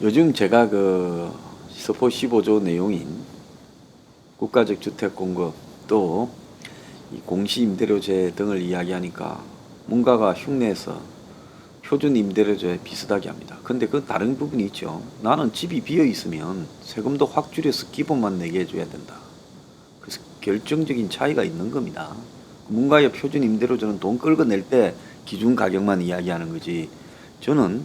요즘 제가 그 서포 15조 내용인 국가적 주택 공급 또 이 공시 임대료제 등을 이야기하니까 뭔가가 흉내서 표준 임대료제 비슷하게 합니다. 근데 그 다른 부분이 있죠. 나는 집이 비어 있으면 세금도 확 줄여서 기본만 내게 해줘야 된다. 그래서 결정적인 차이가 있는 겁니다. 뭔가의 표준 임대료제는 돈 끌고 낼 때 기준 가격만 이야기하는 거지. 저는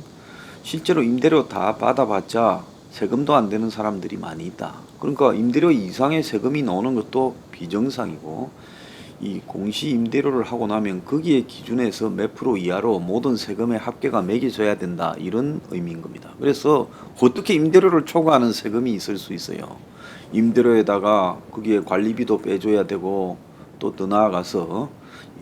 실제로 임대료 다 받아봤자 세금도 안 되는 사람들이 많이 있다. 그러니까 임대료 이상의 세금이 나오는 것도 비정상이고, 이 공시 임대료를 하고 나면 거기에 기준에서 몇 프로 이하로 모든 세금의 합계가 매겨져야 된다, 이런 의미인 겁니다. 그래서 어떻게 임대료를 초과하는 세금이 있을 수 있어요? 임대료에다가 거기에 관리비도 빼줘야 되고, 또 더 나아가서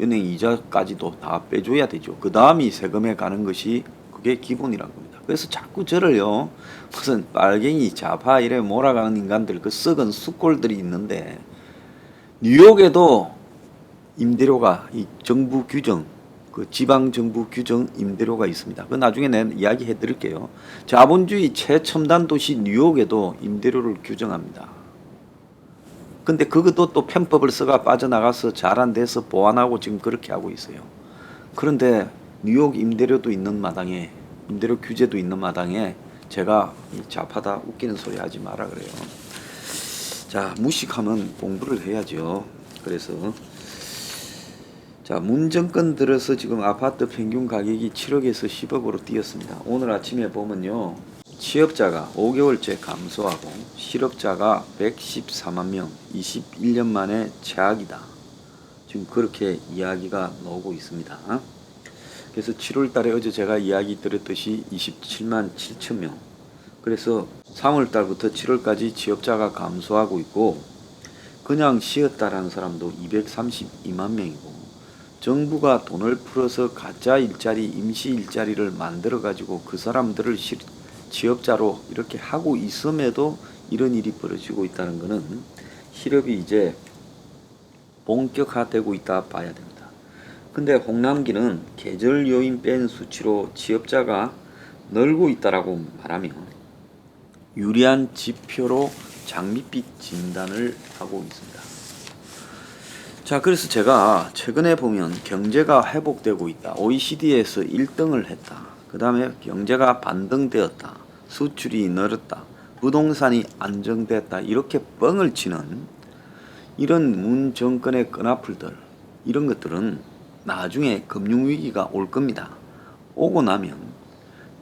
은행 이자까지도 다 빼줘야 되죠. 그 다음이 세금에 가는 것이 그게 기본이란 겁니다. 그래서 자꾸 저를요, 무슨 빨갱이 좌파 이래 몰아가는 인간들, 그 썩은 숫골들이 있는데, 뉴욕에도 임대료가 이 정부 규정, 그 지방 정부 규정 임대료가 있습니다. 그 나중에 내가 이야기해 드릴게요. 자본주의 최첨단 도시 뉴욕에도 임대료를 규정합니다. 근데 그것도 또 편법을 써가 빠져나가서 잘 안 돼서 보완하고 지금 그렇게 하고 있어요. 그런데 뉴욕 임대료도 있는 마당에, 임대료 규제도 있는 마당에 제가 좌파다 웃기는 소리 하지 마라 그래요. 자, 무식하면 공부를 해야죠. 그래서 자, 문정권 들어서 지금 아파트 평균 가격이 7억에서 10억으로 뛰었습니다. 오늘 아침에 보면요, 취업자가 5개월째 감소하고 실업자가 114만 명, 21년 만에 최악이다. 지금 그렇게 이야기가 나오고 있습니다. 그래서 7월 달에 어제 제가 이야기 드렸듯이 27만 7천 명. 그래서 3월 달부터 7월까지 취업자가 감소하고 있고, 그냥 쉬었다라는 사람도 232만 명이고, 정부가 돈을 풀어서 가짜 일자리, 임시 일자리를 만들어 가지고 그 사람들을 취업자로 이렇게 하고 있음에도 이런 일이 벌어지고 있다는 것은 실업이 이제 본격화되고 있다 봐야 됩니다. 근데 홍남기는 계절 요인 뺀 수치로 취업자가 늘고 있다라고 말하며 유리한 지표로 장밋빛 진단을 하고 있습니다. 자, 그래서 제가 최근에 보면 경제가 회복되고 있다, OECD에서 1등을 했다, 그 다음에 경제가 반등되었다, 수출이 늘었다, 부동산이 안정됐다, 이렇게 뻥을 치는 이런 문 정권의 끈앞풀들, 이런 것들은 나중에 금융위기가 올 겁니다. 오고 나면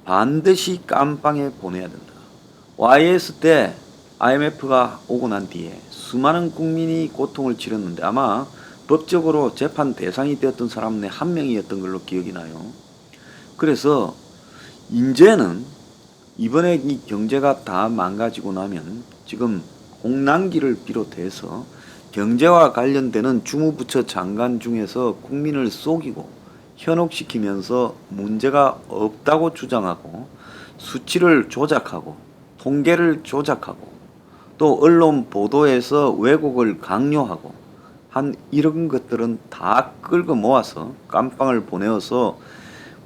반드시 깜빵에 보내야 된다. YS 때 IMF가 오고 난 뒤에 수많은 국민이 고통을 치렀는데 아마 법적으로 재판 대상이 되었던 사람 내 한 명이었던 걸로 기억이 나요. 그래서 이제는 이번에 이 경제가 다 망가지고 나면 지금 홍남기를 비롯해서 경제와 관련되는 주무부처 장관 중에서 국민을 속이고 현혹시키면서 문제가 없다고 주장하고 수치를 조작하고 통계를 조작하고 또 언론 보도에서 왜곡을 강요하고 한 이런 것들은 다 끌고 모아서 깜빵을 보내어서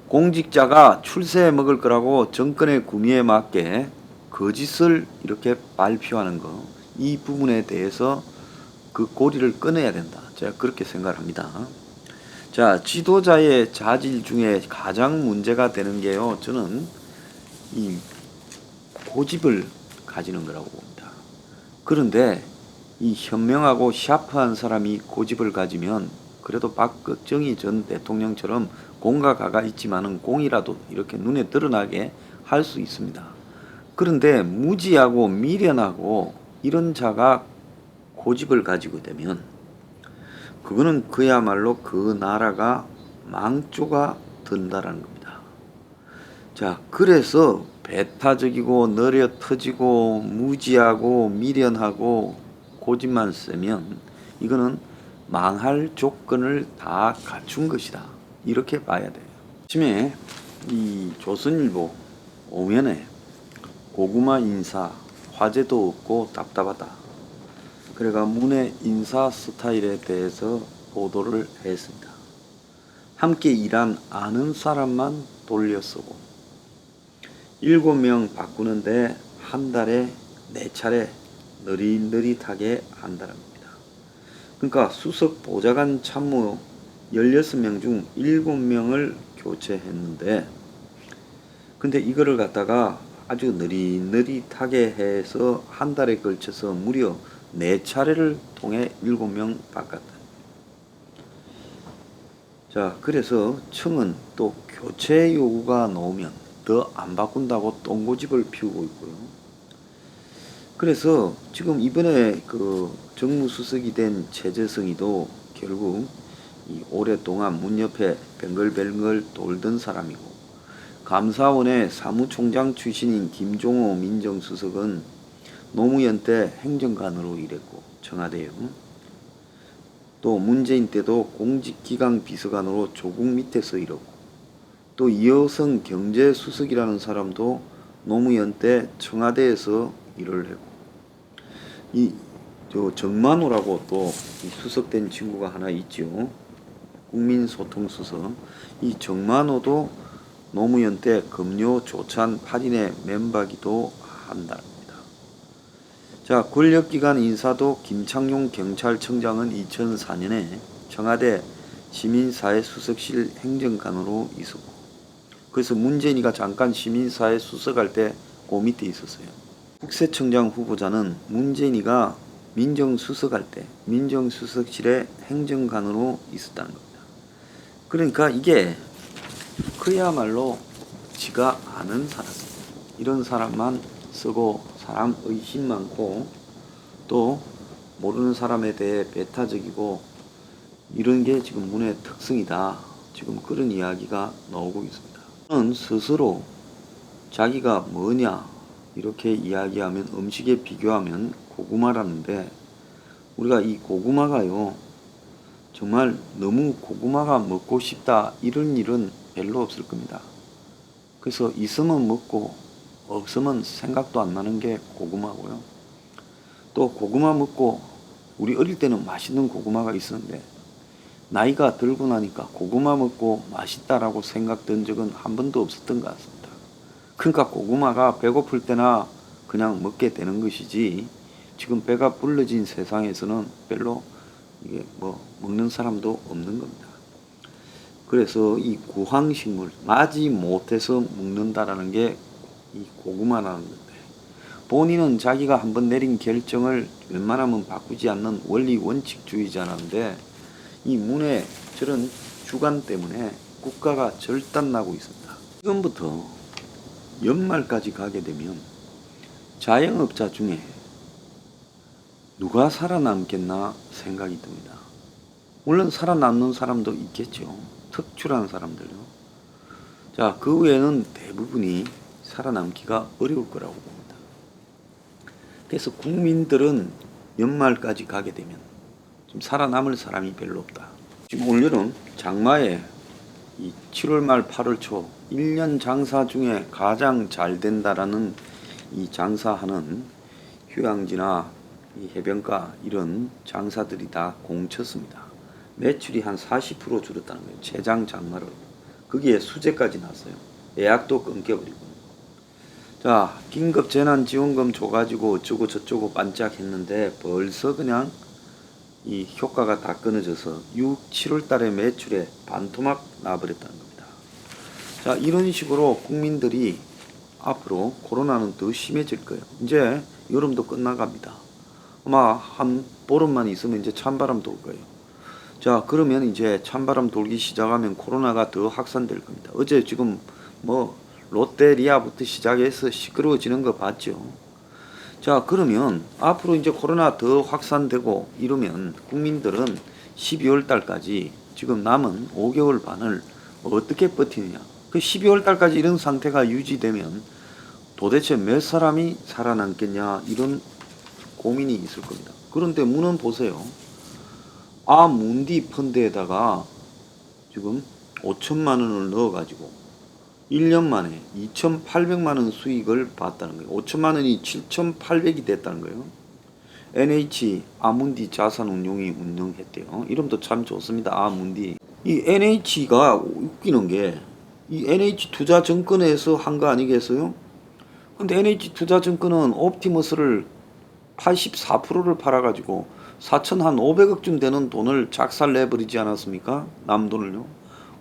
공직자가 출세해 먹을 거라고 정권의 구미에 맞게 거짓을 이렇게 발표하는 거, 이 부분에 대해서 그 고리를 끊어야 된다, 제가 그렇게 생각을 합니다. 자, 지도자의 자질 중에 가장 문제가 되는 게요, 저는 이 고집을 가지는 거라고 봅니다. 그런데 이 현명하고 샤프한 사람이 고집을 가지면 그래도 박정희 전 대통령처럼 공과 가가 있지만은 공이라도 이렇게 눈에 드러나게 할 수 있습니다. 그런데 무지하고 미련하고 이런 자가 고집을 가지고 되면 그거는 그야말로 그 나라가 망조가 된다라는 겁니다. 자, 그래서 배타적이고 느려 터지고 무지하고 미련하고 고집만 세면 이거는 망할 조건을 다 갖춘 것이다, 이렇게 봐야 돼요. 아침에 이 조선일보 오면에 고구마 인사, 화제도 없고 답답하다, 그래가 문의 인사 스타일에 대해서 보도를 했습니다. 함께 일한 아는 사람만 돌려 쓰고, 7명 바꾸는데 한 달에 4차례 느릿느릿하게 한다랍니다. 그러니까 수석 보좌관 참모 16명 중 7명을 교체했는데, 근데 이거를 갖다가 아주 느릿느릿하게 해서 한 달에 걸쳐서 무려 4차례를 통해 7명 바꿨다. 자, 그래서 청은 또 교체 요구가 나오면 더 안 바꾼다고 똥고집을 피우고 있고요. 그래서 지금 이번에 그 정무수석이 된 최재성이도 결국 이 오랫동안 문 옆에 뱅글뱅글 돌던 사람이고, 감사원의 사무총장 출신인 김종호 민정수석은 노무현 때 행정관으로 일했고 청와대요. 또 문재인 때도 공직기강 비서관으로 조국 밑에서 일했고, 또 이호성 경제수석이라는 사람도 노무현 때 청와대에서 일을 했고, 이 정만호라고 또 수석된 친구가 하나 있죠. 국민소통수석. 이 정만호도 노무현 때 금요 조찬 8인의 멤버기도 한답니다. 자, 권력기관 인사도 김창룡 경찰청장은 2004년에 청와대 시민사회수석실 행정관으로 있었고, 그래서 문재인이가 잠깐 시민사회 수석할 때 그 밑에 있었어요. 국세청장 후보자는 문재인이가 민정수석할 때 민정수석실의 행정관으로 있었다는 겁니다. 그러니까 이게 그야말로 지가 아는 사람, 이런 사람만 쓰고 사람 의심 많고 또 모르는 사람에 대해 배타적이고 이런 게 지금 문의 특성이다. 지금 그런 이야기가 나오고 있습니다. 저는 스스로 자기가 뭐냐 이렇게 이야기하면 음식에 비교하면 고구마라는데, 우리가 이 고구마가요 정말 너무 고구마가 먹고 싶다 이런 일은 별로 없을 겁니다. 그래서 있으면 먹고 없으면 생각도 안 나는 게 고구마고요. 또 고구마 먹고 우리 어릴 때는 맛있는 고구마가 있었는데 나이가 들고 나니까 고구마 먹고 맛있다라고 생각된 적은 한 번도 없었던 것 같습니다. 그러니까 고구마가 배고플 때나 그냥 먹게 되는 것이지, 지금 배가 불러진 세상에서는 별로 이게 뭐 먹는 사람도 없는 겁니다. 그래서 이 구황식물, 마지 못해서 먹는다라는 게 이 고구마라는 건데, 본인은 자기가 한번 내린 결정을 웬만하면 바꾸지 않는 원리 원칙주의자라는데, 이 문의 저런 주관 때문에 국가가 절단나고 있습니다. 지금부터 연말까지 가게 되면 자영업자 중에 누가 살아남겠나 생각이 듭니다. 물론 살아남는 사람도 있겠죠. 특출한 사람들요. 자, 그 외에는 대부분이 살아남기가 어려울 거라고 봅니다. 그래서 국민들은 연말까지 가게 되면 좀 살아남을 사람이 별로 없다. 지금 올여름 장마에 이 7월 말 8월 초 1년 장사 중에 가장 잘 된다라는 이 장사하는 휴양지나 이 해변가 이런 장사들이 다 공쳤습니다. 매출이 한 40% 줄었다는 거예요. 재장 장마를. 거기에 수재까지 났어요. 예약도 끊겨버리고. 자, 긴급 재난지원금 줘가지고 어쩌고 저쩌고 반짝했는데 벌써 그냥 이 효과가 다 끊어져서 6, 7월 달에 매출에 반토막 나버렸다는 겁니다. 자, 이런 식으로 국민들이 앞으로 코로나는 더 심해질 거예요. 이제 여름도 끝나갑니다. 아마 한 보름만 있으면 이제 찬바람 돌 거예요. 자, 그러면 이제 찬바람 돌기 시작하면 코로나가 더 확산될 겁니다. 어제 지금 뭐 롯데리아부터 시작해서 시끄러워지는 거 봤죠. 자, 그러면 앞으로 이제 코로나 더 확산되고 이러면 국민들은 12월 달까지 지금 남은 5개월 반을 어떻게 버티느냐. 그 12월 달까지 이런 상태가 유지되면 도대체 몇 사람이 살아남겠냐, 이런 고민이 있을 겁니다. 그런데 문은 보세요. 아문디 펀드에다가 지금 5천만 원을 넣어가지고 1년 만에 2,800만 원 수익을 봤다는 거예요. 5천만 원이 7,800이 됐다는 거예요. NH 아문디 자산운용이 운영했대요. 이름도 참 좋습니다. 아문디. 이 NH가 웃기는 게 이 NH 투자증권에서 한 거 아니겠어요? 근데 NH투자증권은 옵티머스를 84%를 팔아가지고 4,500억쯤 되는 돈을 작살 내버리지 않았습니까? 남 돈을요.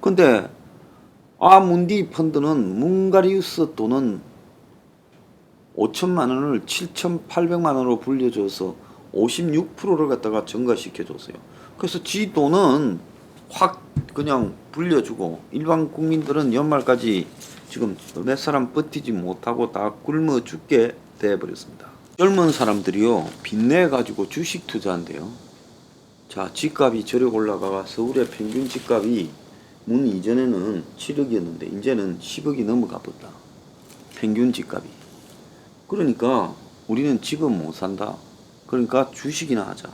근데 아문디 펀드는 뭉가리우스 돈은 5천만 원을 7,800만 원으로 불려줘서 56%를 갖다가 증가시켜줬어요. 그래서 지 돈은 확 그냥 불려주고 일반 국민들은 연말까지 지금 몇 사람 버티지 못하고 다 굶어 죽게 돼버렸습니다. 젊은 사람들이요 빚내 가지고 주식 투자한대요. 자, 집값이 저리 올라가 서울의 평균 집값이 문 이전에는 7억이었는데 이제는 10억이 넘어가 버렸다. 평균 집값이. 그러니까 우리는 지금 못 산다. 그러니까 주식이나 하자.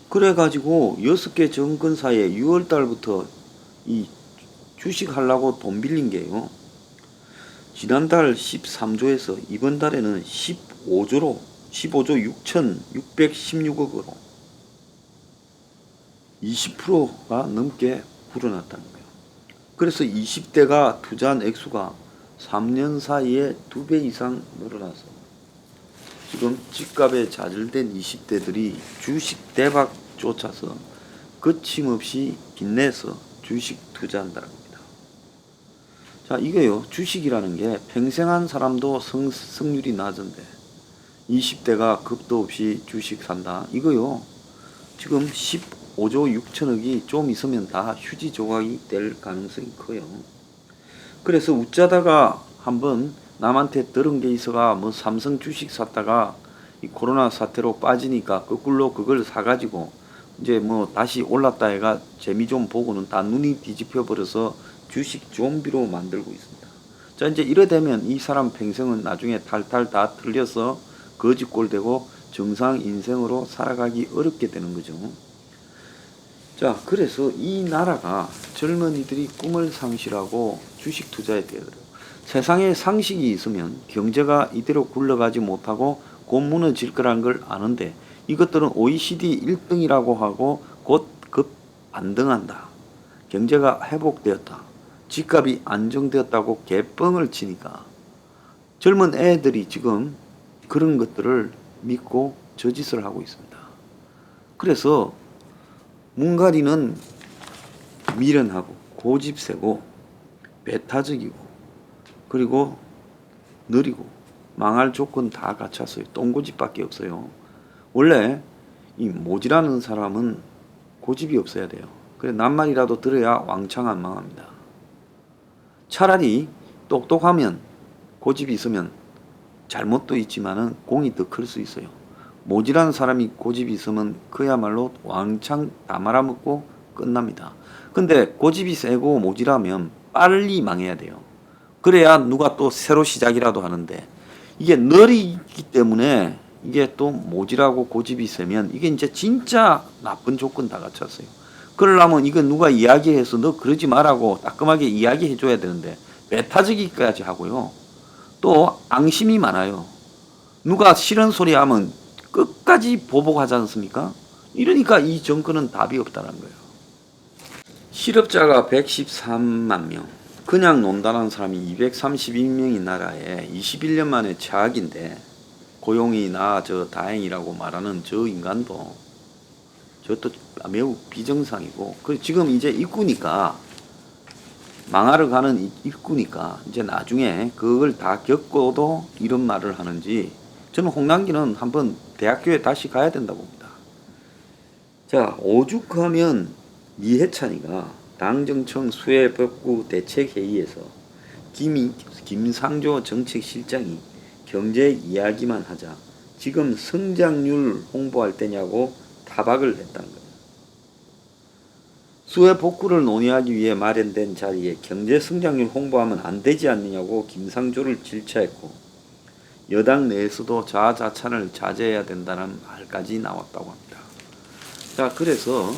그래가지고 6개 정권사에 6월달부터 이 주식 하려고 돈 빌린 게요. 지난달 13조에서 이번 달에는 15조 6,616억으로 20%가 넘게 불어났다는 거예요. 그래서 20대가 투자한 액수가 3년 사이에 2배 이상 늘어나서 지금 집값에 좌절된 20대들이 주식 대박 쫓아서 거침없이 빚내서 주식 투자한다는 겁니다. 자, 이게요. 주식이라는 게 평생 한 사람도 성률이 낮은데 20대가 겁도 없이 주식 산다. 이거요. 지금 15조 6천억이 좀 있으면 다 휴지 조각이 될 가능성이 커요. 그래서 웃자다가 한번 남한테 들은 게 있어가 뭐 삼성 주식 샀다가 이 코로나 사태로 빠지니까 거꾸로 그걸 사가지고 이제 뭐 다시 올랐다 해가 재미 좀 보고는 다 눈이 뒤집혀 버려서 주식 좀비로 만들고 있습니다. 자, 이제 이러되면 이 사람 평생은 나중에 탈탈 다 틀려서 거지꼴 되고 정상 인생으로 살아가기 어렵게 되는 거죠. 자, 그래서 이 나라가 젊은이들이 꿈을 상실하고 주식 투자에 대하더라고요. 세상에 상식이 있으면 경제가 이대로 굴러가지 못하고 곧 무너질 거란 걸 아는데 이것들은 OECD 1등이라고 하고 곧 급 반등한다. 경제가 회복되었다. 집값이 안정되었다고 개뻥을 치니까 젊은 애들이 지금 그런 것들을 믿고 저짓을 하고 있습니다. 그래서 뭉가리는 미련하고 고집세고 배타적이고 그리고 느리고 망할 조건 다 갖췄어요. 똥고집밖에 없어요. 원래 이 모지라는 사람은 고집이 없어야 돼요. 그래 낱말이라도 들어야 왕창 안 망합니다. 차라리 똑똑하면 고집이 있으면 잘못도 있지만은 공이 더 클 수 있어요. 모지라는 사람이 고집이 있으면 그야말로 왕창 다 말아먹고 끝납니다. 근데 고집이 세고 모지라면 빨리 망해야 돼요. 그래야 누가 또 새로 시작이라도 하는데 이게 느리기 때문에 이게 또 모지라고 고집이 세면 이게 이제 진짜 나쁜 조건 다 갖췄어요. 그러려면 이거 누가 이야기해서 너 그러지 말라고 따끔하게 이야기해 줘야 되는데 배타적이까지 하고요. 또 앙심이 많아요. 누가 싫은 소리 하면 끝까지 보복하지 않습니까? 이러니까 이 정권은 답이 없다는 거예요. 실업자가 113만 명, 그냥 논다는 사람이 232명인 나라에 21년 만에 최악인데 고용이 나아져 다행이라고 말하는 저 인간도 저것도 매우 비정상이고 지금 이제 입구니까 망하러 가는 입구니까 이제 나중에 그걸 다 겪고도 이런 말을 하는지 저는 홍남기는 한번 대학교에 다시 가야 된다고 봅니다. 자, 오죽하면 이해찬이가 당정청 수해복구 대책회의에서 김상조 정책실장이 경제 이야기만 하자 지금 성장률 홍보할 때냐고 타박을 했다는 거예요. 수해 복구를 논의하기 위해 마련된 자리에 경제 성장률 홍보하면 안 되지 않느냐고 김상조를 질차했고 여당 내에서도 자아자찬을 자제해야 된다는 말까지 나왔다고 합니다. 자, 그래서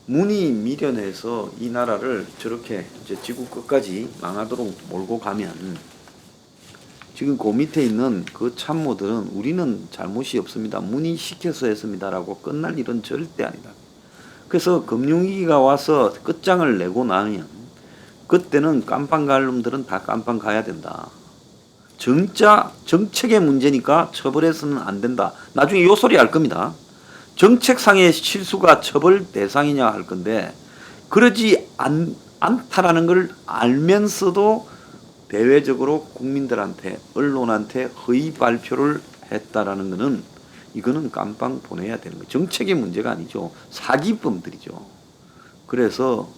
문이 미련해서 이 나라를 저렇게 이제 지구 끝까지 망하도록 몰고 가면 지금 그 밑에 있는 그 참모들은 우리는 잘못이 없습니다. 문이 시켜서 했습니다라고 끝날 일은 절대 아니다. 그래서 금융위기가 와서 끝장을 내고 나면 그때는 깜빵 갈 놈들은 다 깜빵 가야 된다. 정책의 문제니까 처벌해서는 안 된다. 나중에 요 소리 할 겁니다. 정책상의 실수가 처벌 대상이냐 할 건데 그러지 않다라는 걸 알면서도 대외적으로 국민들한테 언론한테 허위 발표를 했다라는 것은 이거는 깜빵 보내야 되는 거예요. 정책의 문제가 아니죠. 사기범들이죠. 그래서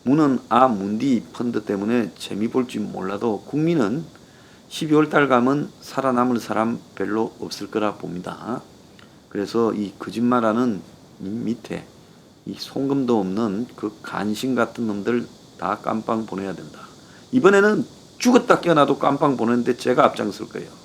문은 문디 펀드 때문에 재미 볼지 몰라도 국민은 12월 달 가면 살아남을 사람 별로 없을 거라 봅니다. 그래서 이 거짓말하는 밑에 이 송금도 없는 그 간신 같은 놈들 다 깜빵 보내야 된다. 이번에는 죽었다 깨어나도 깜빵 보내는데 제가 앞장설 거예요.